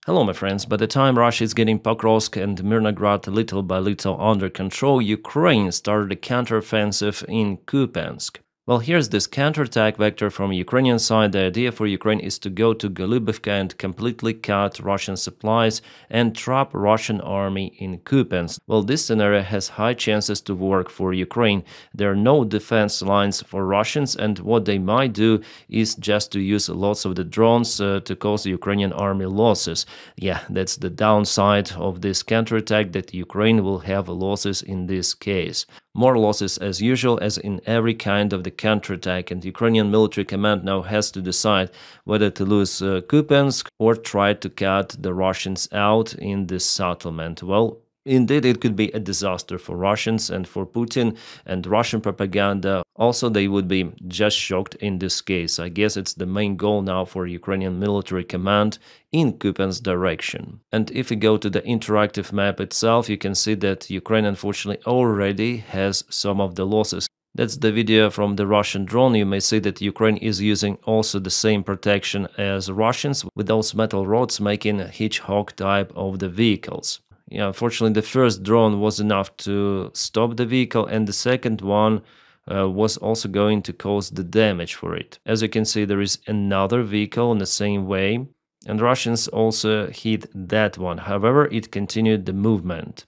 Hello, my friends. By the time Russia is getting Pokrovsk and Mirnograd little by little under control, Ukraine started a counteroffensive in Kupiansk. Well, here's this counterattack vector from Ukrainian side. The idea for Ukraine is to go to Golubivka and completely cut Russian supplies and trap Russian army in Kupiansk. Well, this scenario has high chances to work for Ukraine. There are no defense lines for Russians, and what they might do is just to use lots of the drones to cause the Ukrainian army losses. Yeah, that's the downside of this counterattack, that Ukraine will have losses in this case. More losses as usual, as in every kind of the counterattack, and Ukrainian military command now has to decide whether to lose Kupiansk or try to cut the Russians out in this settlement. Well, indeed, it could be a disaster for Russians and for Putin and Russian propaganda. Also, they would be just shocked in this case. I guess it's the main goal now for Ukrainian military command in Kupiansk direction. And if we go to the interactive map itself, you can see that Ukraine unfortunately already has some of the losses. That's the video from the Russian drone. You may see that Ukraine is using also the same protection as Russians, with those metal rods making a hedgehog type of the vehicles. Yeah, unfortunately, the first drone was enough to stop the vehicle, and the second one was also going to cause the damage for it. As you can see, there is another vehicle in the same way, and Russians also hit that one. However, it continued the movement.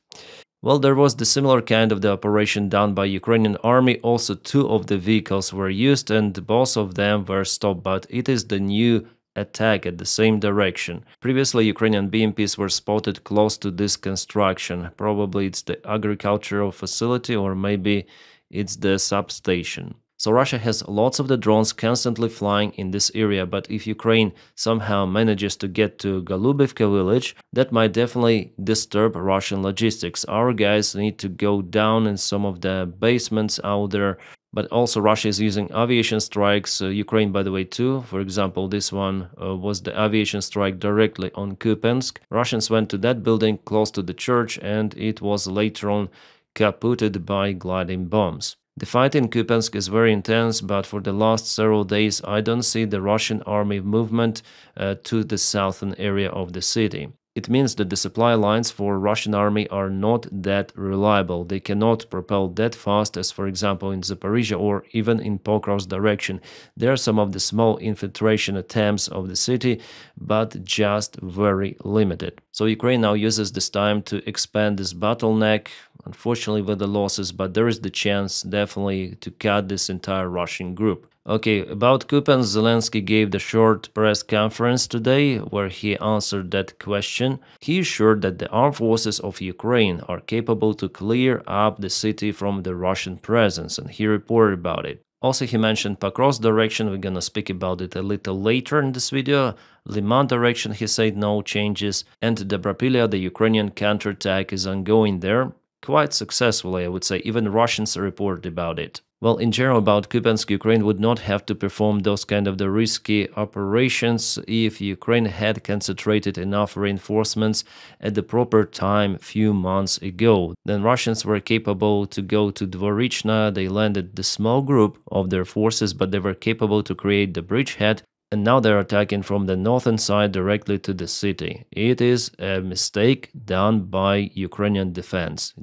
Well, there was the similar kind of the operation done by Ukrainian army. Also, two of the vehicles were used, and both of them were stopped, but it is the new attack at the same direction. Previously, Ukrainian BMPs were spotted close to this construction. Probably it's the agricultural facility, or maybe it's the substation. So Russia has lots of the drones constantly flying in this area, but if Ukraine somehow manages to get to Golubivka village, that might definitely disturb Russian logistics. Our guys need to go down in some of the basements out there. But also Russia is using aviation strikes, Ukraine by the way too. For example, this one was the aviation strike directly on Kupiansk. Russians went to that building close to the church, and it was later on kaputted by gliding bombs. The fight in Kupiansk is very intense, but for the last several days I don't see the Russian army movement to the southern area of the city. It means that the supply lines for Russian army are not that reliable. They cannot propel that fast as, for example, in Zaporizhia or even in Pokrovsk direction. There are some of the small infiltration attempts of the city, but just very limited. So Ukraine now uses this time to expand this bottleneck, unfortunately with the losses, but there is the chance definitely to cut this entire Russian group. Okay, about Kupiansk, Zelensky gave the short press conference today where he answered that question. He assured that the armed forces of Ukraine are capable to clear up the city from the Russian presence, and he reported about it. Also, he mentioned Pokrovsk direction. We're gonna speak about it a little later in this video. Liman direction, he said no changes, and Dobropilya, the Ukrainian counterattack, is ongoing there. Quite successfully, I would say. Even Russians reported about it. Well, in general, about Kupiansk, Ukraine would not have to perform those kind of the risky operations if Ukraine had concentrated enough reinforcements at the proper time few months ago. Then Russians were capable to go to Dvorichna. They landed the small group of their forces, but they were capable to create the bridgehead. And now they're attacking from the northern side directly to the city. It is a mistake done by Ukrainian defense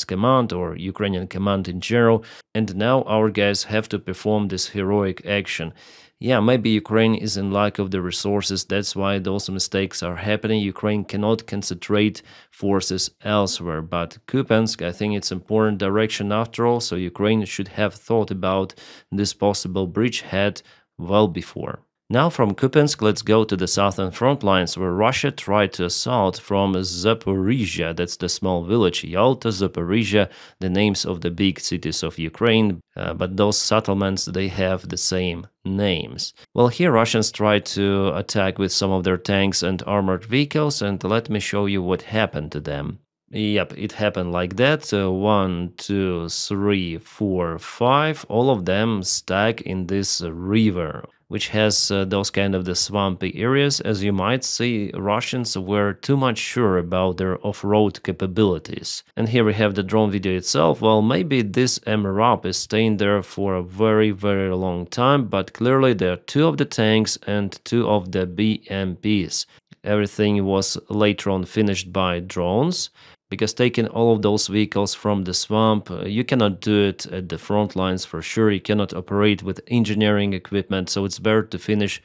command, or Ukrainian command in general, and now our guys have to perform this heroic action. Yeah, maybe Ukraine is in lack of the resources, that's why those mistakes are happening. Ukraine cannot concentrate forces elsewhere, but Kupiansk, I think it's important direction after all, so Ukraine should have thought about this possible bridgehead well before. Now from Kupiansk, let's go to the southern front lines, where Russia tried to assault from Zaporizhia, that's the small village, Yalta, Zaporizhia, the names of the big cities of Ukraine, but those settlements, they have the same names. Well, here Russians tried to attack with some of their tanks and armored vehicles, and let me show you what happened to them. Yep, it happened like that. 1, 2, 3, 4, 5, all of them stuck in this river, which has those kind of the swampy areas. As you might see, Russians were too much sure about their off-road capabilities. And here we have the drone video itself. Well, maybe this MRAP is staying there for a very, very long time, but clearly there are 2 of the tanks and 2 of the BMPs. everything was later on finished by drones. Because taking all of those vehicles from the swamp, you cannot do it at the front lines for sure. You cannot operate with engineering equipment, so it's better to finish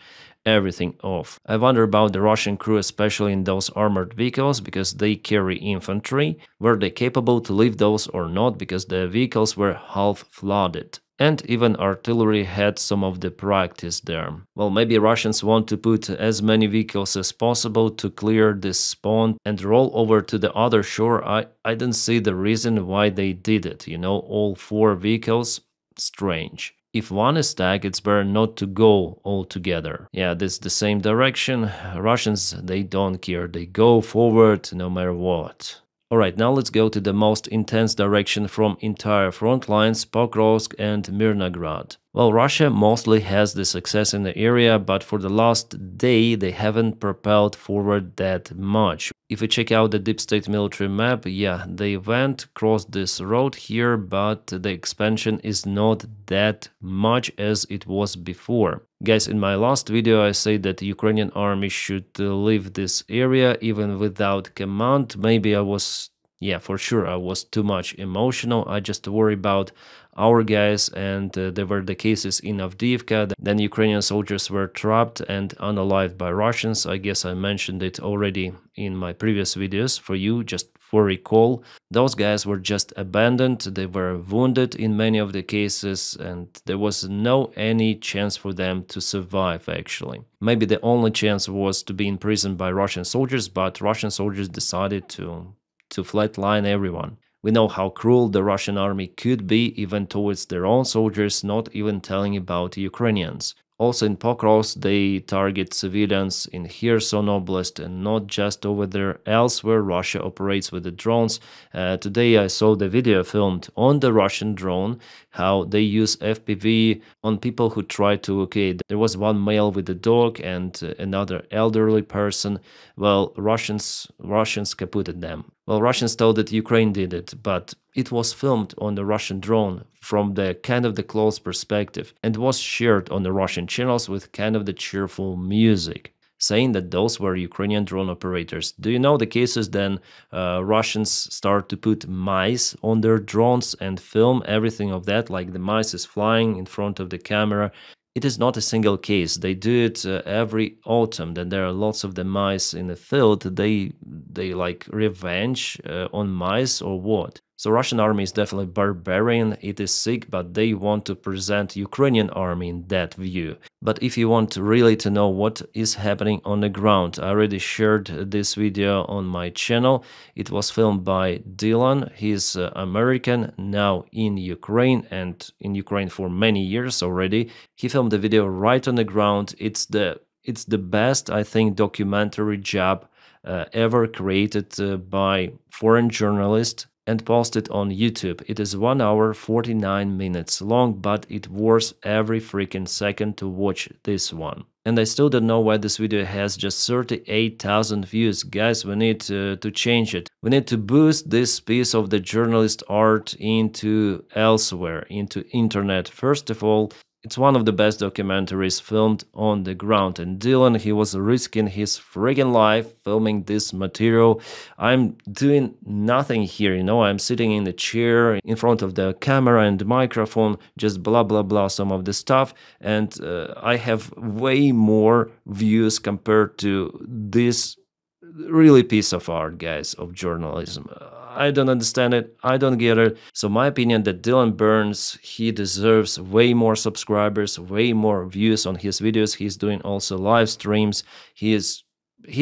everything off. I wonder about the Russian crew, especially in those armored vehicles, because they carry infantry. Were they capable to lift those or not, because the vehicles were half flooded? And even artillery had some of the practice there. Well, maybe Russians want to put as many vehicles as possible to clear this pond and roll over to the other shore. I don't see the reason why they did it. You know, all 4 vehicles? Strange. If one is tagged, it's better not to go all together. Yeah, this is the same direction. Russians, they don't care. They go forward no matter what. Alright, now let's go to the most intense direction from entire front lines, Pokrovsk and Mirnograd. Well, Russia mostly has the success in the area, but for the last day they haven't propelled forward that much. If we check out the deep state military map, yeah, they went across this road here, but the expansion is not that much as it was before. Guys, in my last video I said that the Ukrainian army should leave this area even without command. Maybe I was, yeah, for sure I was too much emotional. I just worry about our guys, and there were the cases in Avdiivka. Then Ukrainian soldiers were trapped and unalived by Russians. I guess I mentioned it already in my previous videos for you, just for recall. Those guys were just abandoned, they were wounded in many of the cases, and there was no any chance for them to survive actually. Maybe the only chance was to be imprisoned by Russian soldiers, but Russian soldiers decided to flatline everyone. We know how cruel the Russian army could be even towards their own soldiers, not even telling about Ukrainians. Also in Pokrovsk, they target civilians in Kherson Oblast and not just over there. Elsewhere, Russia operates with the drones. Today I saw the video filmed on the Russian drone, how they use FPV on people who try to, okay, there was one male with a dog and another elderly person. Well, Russians kaputted them. Well, Russians told that Ukraine did it, but it was filmed on the Russian drone from the kind of the close perspective and was shared on the Russian channels with kind of the cheerful music, saying that those were Ukrainian drone operators. Do you know the cases then Russians start to put mice on their drones and film everything of that, like the mice is flying in front of the camera. It is not a single case. They do it every autumn. Then there are lots of the mice in the field. They like revenge on mice or what? So Russian army is definitely barbarian. It is sick, but they want to present Ukrainian army in that view. But if you want really to know what is happening on the ground, I already shared this video on my channel. It was filmed by Dylan. He's American, now in Ukraine, and in Ukraine for many years already. He filmed the video right on the ground. It's the best, I think, documentary job ever created by foreign journalist and posted on YouTube. It is 1 hour 49 minutes long, but it worth every freaking second to watch this one. And I still don't know why this video has just 38,000 views. Guys, we need to change it. We need to boost this piece of the journalist art into elsewhere, into internet. First of all, it's one of the best documentaries filmed on the ground, and Dylan, he was risking his friggin' life filming this material. I'm doing nothing here, you know, I'm sitting in the chair in front of the camera and the microphone, just blah blah blah some of the stuff, and I have way more views compared to this really piece of art, guys, of journalism. I don't understand it. I don't get it. So my opinion that Dylan Burns, he deserves way more subscribers, way more views on his videos. He's doing also live streams. He's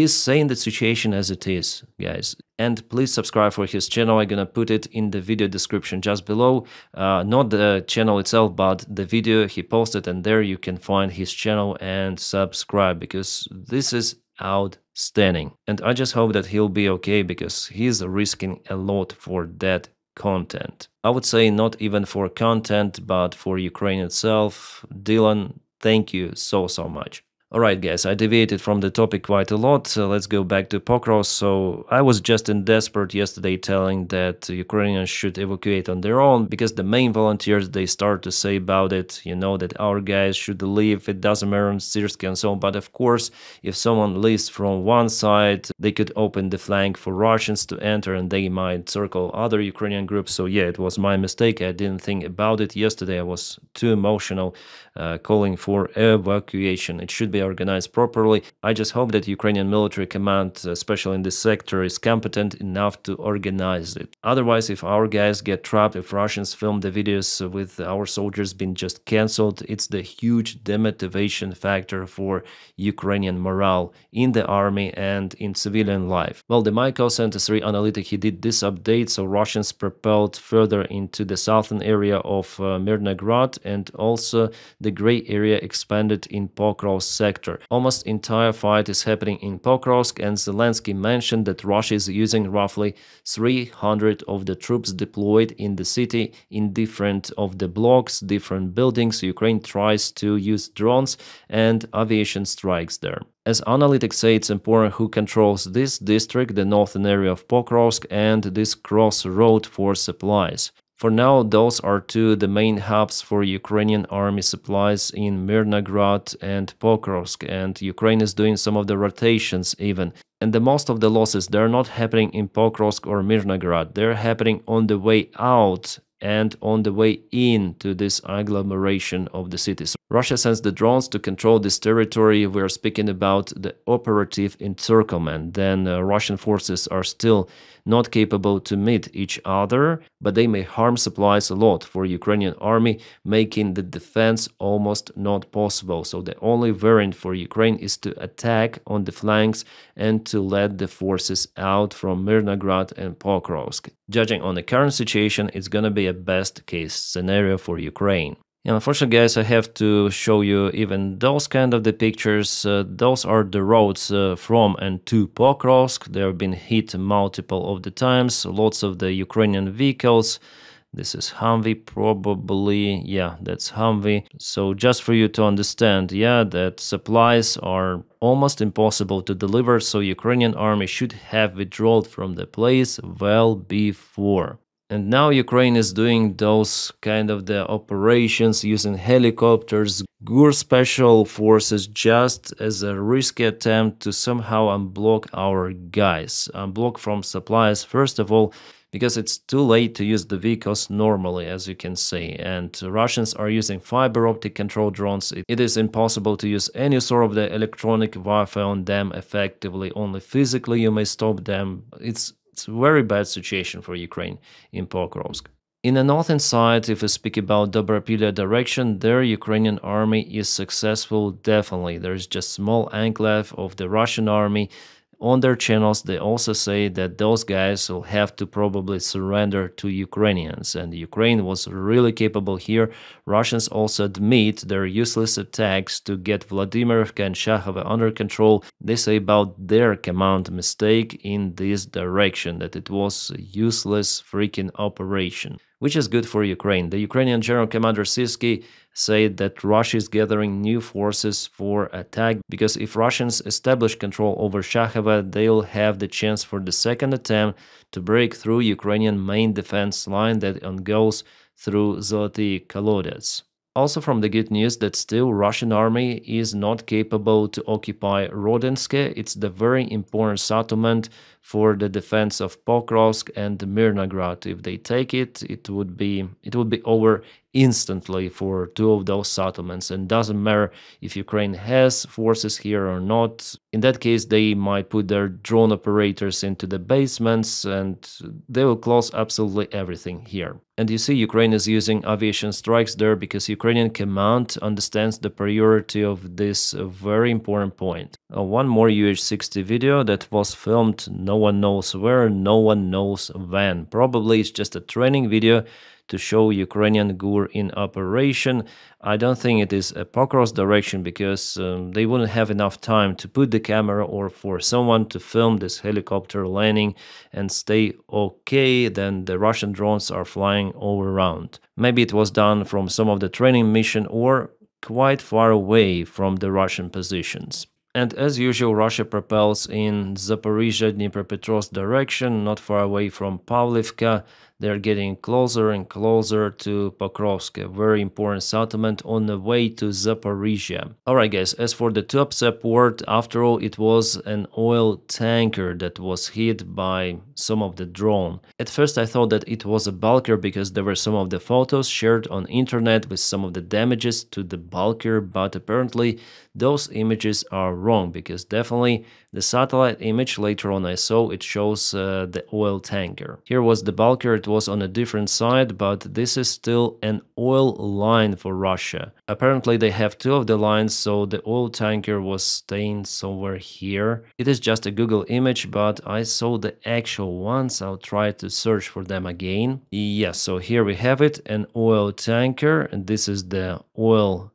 saying the situation as it is, guys. And please subscribe for his channel. I'm gonna put it in the video description just below. Not the channel itself, but the video he posted, and there you can find his channel and subscribe, because this is outstanding. And I just hope that he'll be okay, because he's risking a lot for that content. I would say not even for content, but for Ukraine itself. Dylan, thank you so much. Alright guys, I deviated from the topic quite a lot, so let's go back to Pokros. So I was just in desperate yesterday telling that Ukrainians should evacuate on their own because the main volunteers, they start to say about it, that our guys should leave, it doesn't matter on Syrsky and so on. But of course, if someone leaves from one side, they could open the flank for Russians to enter and they might circle other Ukrainian groups. So yeah, it was my mistake, I didn't think about it yesterday, I was too emotional calling for evacuation. It should be organized properly. I just hope that Ukrainian military command, especially in this sector, is competent enough to organize it. Otherwise, if our guys get trapped, if Russians film the videos with our soldiers being just cancelled, it's the huge demotivation factor for Ukrainian morale in the army and in civilian life. Well, the Michael Center 3 analytic, he did this update, so Russians propelled further into the southern area of Mirnograd, and also the gray area expanded in Pokrovsk sector. Almost entire fight is happening in Pokrovsk, and Zelensky mentioned that Russia is using roughly 300 of the troops deployed in the city in different of the blocks, different buildings. Ukraine tries to use drones and aviation strikes there. As analytics say, it's important who controls this district, the northern area of Pokrovsk, and this crossroad for supplies. For now, those are two the main hubs for Ukrainian army supplies in Mirnograd and Pokrovsk, and Ukraine is doing some of the rotations even. And the most of the losses, they're not happening in Pokrovsk or Mirnograd, they're happening on the way out and on the way in to this agglomeration of the cities. Russia sends the drones to control this territory. We're speaking about the operative encirclement. Then Russian forces are still not capable to meet each other, but they may harm supplies a lot for Ukrainian army, making the defense almost not possible. So the only variant for Ukraine is to attack on the flanks and to let the forces out from Mirnograd and Pokrovsk. Judging on the current situation, it's gonna be a best case scenario for Ukraine. And unfortunately, guys, I have to show you even those kind of the pictures. Those are the roads from and to Pokrovsk. They have been hit multiple of the times. Lots of the Ukrainian vehicles. This is Humvee probably. Yeah, that's Humvee. So just for you to understand, yeah, that supplies are almost impossible to deliver. So Ukrainian army should have withdrawn from the place well before. And now Ukraine is doing those kind of the operations using helicopters, GUR special forces, just as a risky attempt to somehow unblock our guys. Unblock from supplies, first of all, because it's too late to use the vehicles normally, as you can see. And Russians are using fiber optic control drones. It is impossible to use any sort of the electronic warfare on them effectively. Only physically you may stop them. It's a very bad situation for Ukraine in Pokrovsk. In the northern side, if we speak about Dobropilya direction, there Ukrainian army is successful, definitely. There is just small enclave of the Russian army. On their channels, they also say that those guys will have to probably surrender to Ukrainians, and Ukraine was really capable here. Russians also admit their useless attacks to get Vladimirivka and Shakhova under control. They say about their command mistake in this direction, that it was a useless freaking operation, which is good for Ukraine. The Ukrainian General Commander Syrsky said that Russia is gathering new forces for attack, because if Russians establish control over Shakhova, they'll have the chance for the second attempt to break through Ukrainian main defense line that goes through Zoloty Kolodets. Also from the good news that still Russian army is not capable to occupy Rodensk. It's the very important settlement for the defense of Pokrovsk and Mirnograd. If they take it, it would be over instantly for two of those settlements, and doesn't matter if Ukraine has forces here or not. In that case, they might put their drone operators into the basements and they will close absolutely everything here. And you see, Ukraine is using aviation strikes there because Ukrainian command understands the priority of this very important point. One more UH-60 video that was filmed no one knows where, no one knows when. Probably it's just a training video to show Ukrainian GUR in operation. I don't think it is a Pokrovsk direction, because they wouldn't have enough time to put the camera or for someone to film this helicopter landing and stay okay. Then the Russian drones are flying all around. Maybe it was done from some of the training mission, or quite far away from the Russian positions. And as usual, Russia propels in Zaporizhia, Dnipropetrovsk direction, not far away from Pavlivka. They're getting closer and closer to Pokrovsk, a very important settlement on the way to Zaporizhia. Alright guys, as for the Tuapse port, after all, it was an oil tanker that was hit by some of the drone. At first I thought that it was a bulker because there were some of the photos shared on internet with some of the damages to the bulker, but apparently those images are wrong, because definitely the satellite image later on I saw, it shows the oil tanker. Here was the bulker, it was on a different side, but this is still an oil line for Russia. Apparently they have two of the lines, so the oil tanker was staying somewhere here. It is just a Google image, but I saw the actual ones. I'll try to search for them again. Yes, so here we have it, an oil tanker, and this is the oil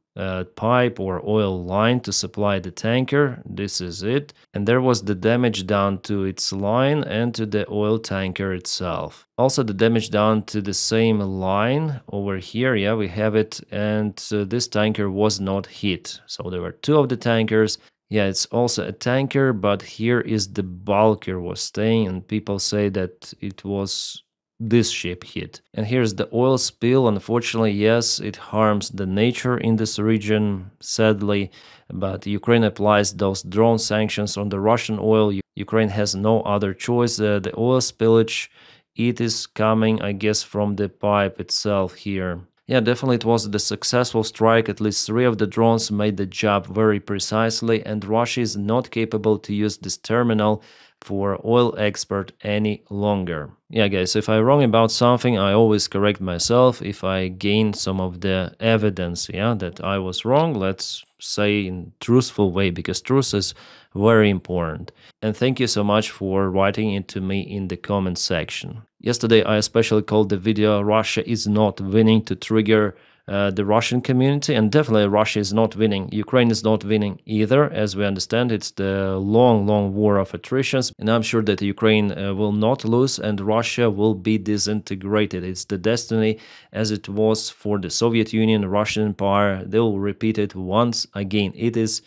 pipe or oil line to supply the tanker. This is it. And there was the damage done to its line and to the oil tanker itself. Also the damage done to the same line over here. Yeah, we have it. And this tanker was not hit. So there were two of the tankers. Yeah, it's also a tanker, but here is the bulker was staying, and people say that it was this ship hit. And here's the oil spill. Unfortunately, yes, it harms the nature in this region, sadly, but Ukraine applies those drone sanctions on the Russian oil. Ukraine has no other choice. The oil spillage, it is coming, I guess, from the pipe itself here. Yeah, definitely it was the successful strike. At least 3 of the drones made the job very precisely, and Russia is not capable to use this terminal for oil export any longer. Yeah guys, if I'm wrong about something, I always correct myself if I gain some of the evidence, yeah, that I was wrong, let's say in truthful way, because truth is very important. And thank you so much for writing it to me in the comment section. Yesterday I especially called the video "Russia is not winning" to trigger the Russian community, and definitely Russia is not winning. Ukraine is not winning either, as we understand. It's the long war of attritions, and I'm sure that Ukraine will not lose and Russia will be disintegrated. It's the destiny as it was for the Soviet Union, Russian Empire. They will repeat it once again. It is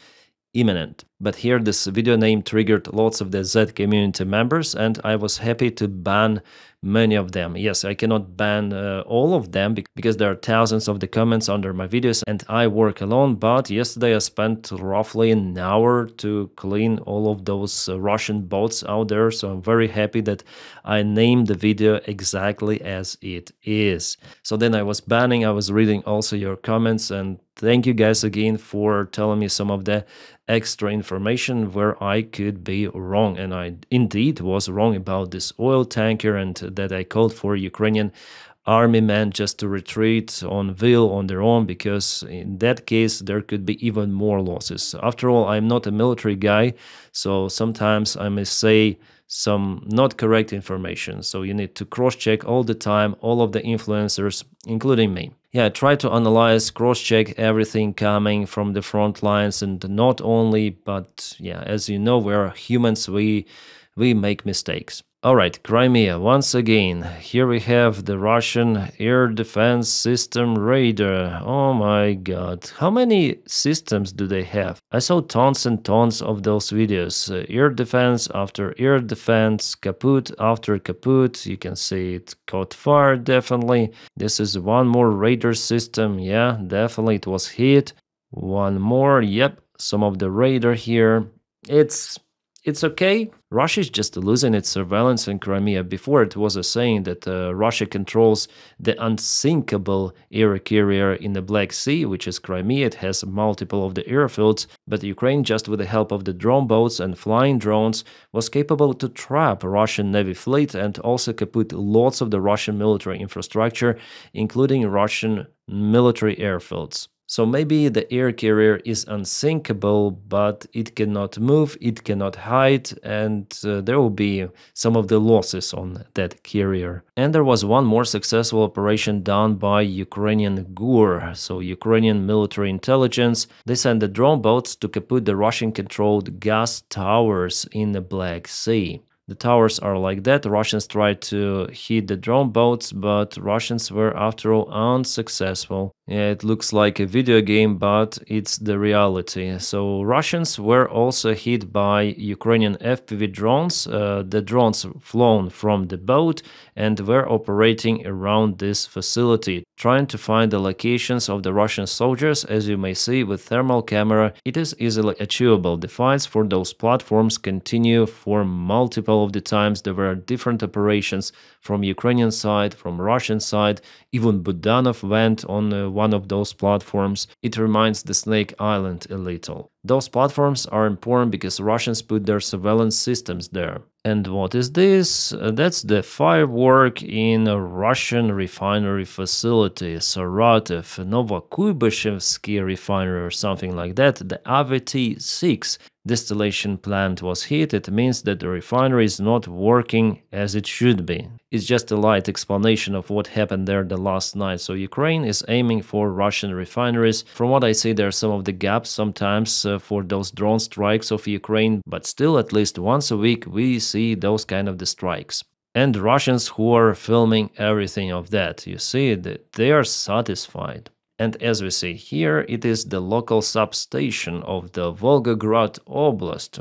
imminent. But here this video name triggered lots of the Z community members, and I was happy to ban many of them. Yes, I cannot ban all of them because there are thousands of the comments under my videos and I work alone, but yesterday I spent roughly an hour to clean all of those Russian bots out there, so I'm very happy that I named the video exactly as it is. So then I was banning, I was reading also your comments, and thank you guys again for telling me some of the extra information where I could be wrong, and I indeed was wrong about this oil tanker, and that I called for Ukrainian army men just to retreat on will on their own, because in that case there could be even more losses. After all, I'm not a military guy, so sometimes I may say some not correct information, so you need to cross-check all the time all of the influencers, including me. Yeah, try to analyze, cross-check everything coming from the front lines, and not only, but yeah, as you know, we're humans, we make mistakes. Alright, Crimea, once again, here we have the Russian air defense system radar. Oh my god, how many systems do they have? I saw tons and tons of those videos. Air defense after air defense, kaput after kaput. You can see it caught fire, definitely. This is one more radar system, yeah, definitely it was hit. One more, yep, some of the radar here. It's okay. Russia is just losing its surveillance in Crimea. Before it was a saying that Russia controls the unsinkable air carrier in the Black Sea, which is Crimea. It has multiple of the airfields, but Ukraine, just with the help of the drone boats and flying drones, was capable to trap Russian Navy fleet and also kaput lots of the Russian military infrastructure, including Russian military airfields. So maybe the air carrier is unsinkable, but it cannot move, it cannot hide, and there will be some of the losses on that carrier. And there was one more successful operation done by Ukrainian GUR, so Ukrainian military intelligence. They sent the drone boats to kaput the Russian-controlled gas towers in the Black Sea. The towers are like that. Russians tried to hit the drone boats, but Russians were after all unsuccessful. Yeah, it looks like a video game, but it's the reality. So Russians were also hit by Ukrainian FPV drones. The drones flown from the boat and were operating around this facility, trying to find the locations of the Russian soldiers. As you may see with thermal camera, it is easily achievable. The fights for those platforms continue for multiple of the times. There were different operations from Ukrainian side, from Russian side. Even Budanov went on one of those platforms. It reminds the Snake Island a little. Those platforms are important because Russians put their surveillance systems there. And what is this? That's the firework in a Russian refinery facility, Saratov, Novokuybashevsky refinery or something like that. The AVT-6 distillation plant was hit. It means that the refinery is not working as it should be. It's just a light explanation of what happened there the last night. So Ukraine is aiming for Russian refineries. From what I see, there are some of the gaps sometimes for those drone strikes of Ukraine, but still at least once a week we see those kind of the strikes. And Russians who are filming everything of that, you see that they are satisfied. And as we see here, it is the local substation of the Volgograd Oblast.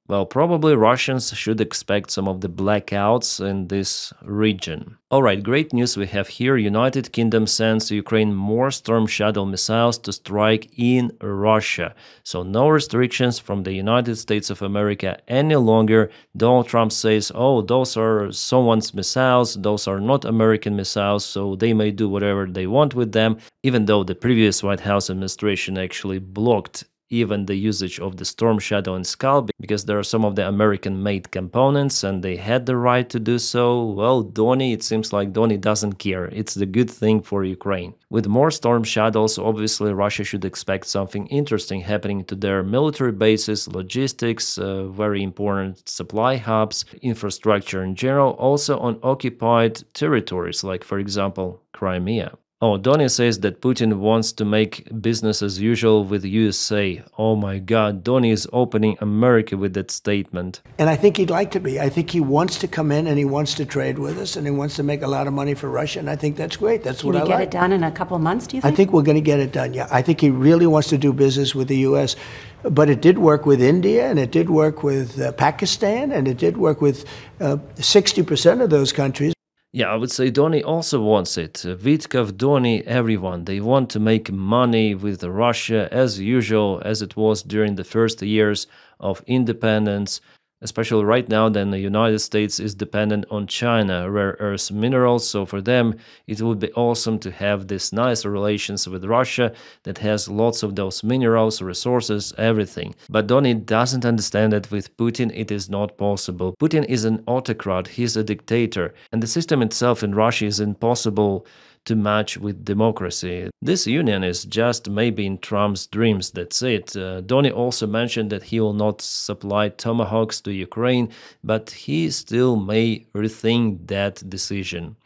Well, probably Russians should expect some of the blackouts in this region. Alright, great news we have here. United Kingdom sends Ukraine more Storm Shadow missiles to strike in Russia. So no restrictions from the United States of America any longer. Donald Trump says, oh, those are someone's missiles, those are not American missiles, so they may do whatever they want with them, even though the previous White House administration actually blocked even the usage of the Storm Shadow and Skull because there are some of the American-made components and they had the right to do so. Well, Donny, it seems like Donny doesn't care. It's the good thing for Ukraine. With more Storm Shadows, obviously Russia should expect something interesting happening to their military bases, logistics, very important supply hubs, infrastructure in general, also on occupied territories like, for example, Crimea. Oh, Donny says that Putin wants to make business as usual with USA. Oh my God, Donny is opening America with that statement. And I think he'd like to be. I think he wants to come in and he wants to trade with us and he wants to make a lot of money for Russia. And I think that's great. That's what I like. Can you get it done in a couple of months, do you think? I think we're going to get it done, yeah. I think he really wants to do business with the U.S. But it did work with India and it did work with Pakistan and it did work with 60% of those countries. Yeah, I would say Donny also wants it. Vitkov, Donny, everyone, they want to make money with Russia as usual, as it was during the first years of independence. Especially right now, then the United States is dependent on China, rare earth minerals, so for them it would be awesome to have this nice relations with Russia that has lots of those minerals, resources, everything. But Donny doesn't understand that with Putin it is not possible. Putin is an autocrat, he's a dictator, and the system itself in Russia is impossible to match with democracy. This union is just maybe in Trump's dreams, that's it. Donny also mentioned that he will not supply tomahawks to Ukraine, but he still may rethink that decision.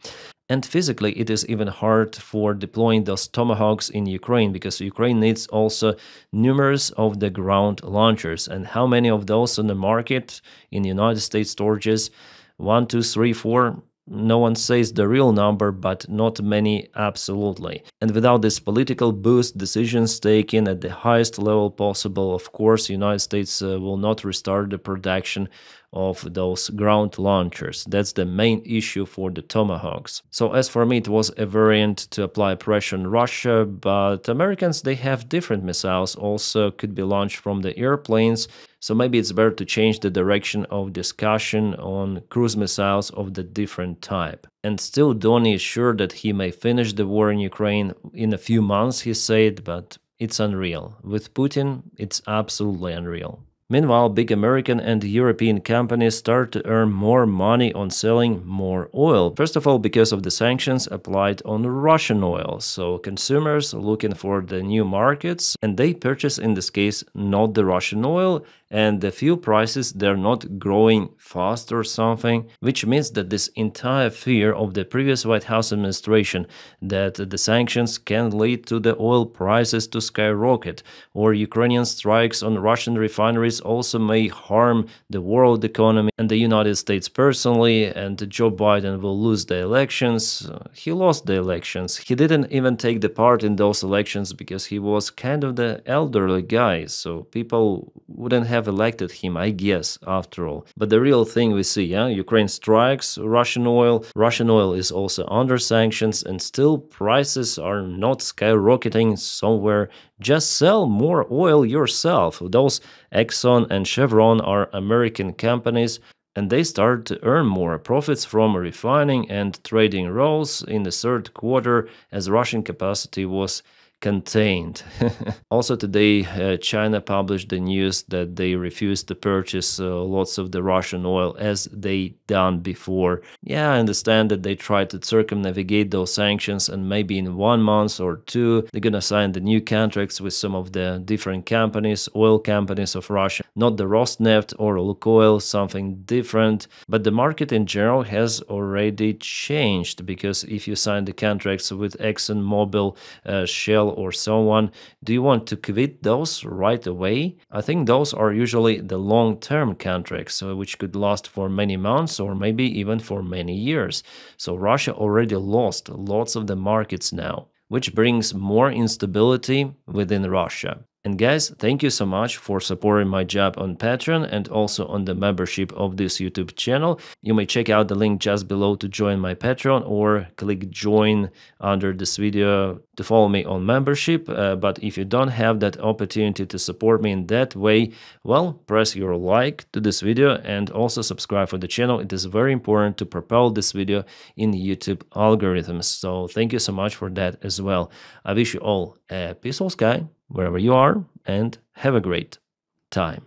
And physically, it is even hard for deploying those tomahawks in Ukraine because Ukraine needs also numerous of the ground launchers. And how many of those on the market in United States storages? 1, 2, 3, 4? No one says the real number, but not many absolutely. And without this political boost, decisions taken at the highest level possible, of course, United States will not restart the production of those ground launchers. That's the main issue for the Tomahawks. So as for me, it was a variant to apply pressure on Russia, but Americans, they have different missiles, also could be launched from the airplanes. So maybe it's better to change the direction of discussion on cruise missiles of the different type. And still, Donny is sure that he may finish the war in Ukraine in a few months, he said, but it's unreal. With Putin, it's absolutely unreal. Meanwhile, big American and European companies start to earn more money on selling more oil. First of all, because of the sanctions applied on Russian oil. So consumers are looking for the new markets and they purchase, in this case, not the Russian oil, and the fuel prices, they're not growing fast or something, which means that this entire fear of the previous White House administration that the sanctions can lead to the oil prices to skyrocket, or Ukrainian strikes on Russian refineries also may harm the world economy and the United States personally, and Joe Biden will lose the elections. He lost the elections. He didn't even take the part in those elections because he was kind of the elderly guy, so people wouldn't have elected him, I guess, after all. But the real thing we see, Ukraine strikes Russian oil. Russian oil is also under sanctions, and still prices are not skyrocketing somewhere. Just sell more oil yourself. Those Exxon and Chevron are American companies, and they started to earn more profits from refining and trading roles in the third quarter as Russian capacity was contained. Also today, China published the news that they refused to purchase lots of the Russian oil as they done before. Yeah, I understand that they tried to circumnavigate those sanctions, and maybe in 1 month or 2 they're gonna sign the new contracts with some of the different companies, oil companies of Russia, not the Rosneft or Lukoil, something different. But the market in general has already changed, because if you sign the contracts with ExxonMobil, Shell, or so on, do you want to quit those right away? I think those are usually the long-term contracts, which could last for many months or maybe even for many years. So Russia already lost lots of the markets now, which brings more instability within Russia. And guys, thank you so much for supporting my job on Patreon and also on the membership of this YouTube channel. You may check out the link just below to join my Patreon, or click join under this video to follow me on membership. But if you don't have that opportunity to support me in that way, well, press your like to this video and also subscribe for the channel. It is very important to propel this video in YouTube algorithms. So thank you so much for that as well. I wish you all a peaceful sky wherever you are, and have a great time.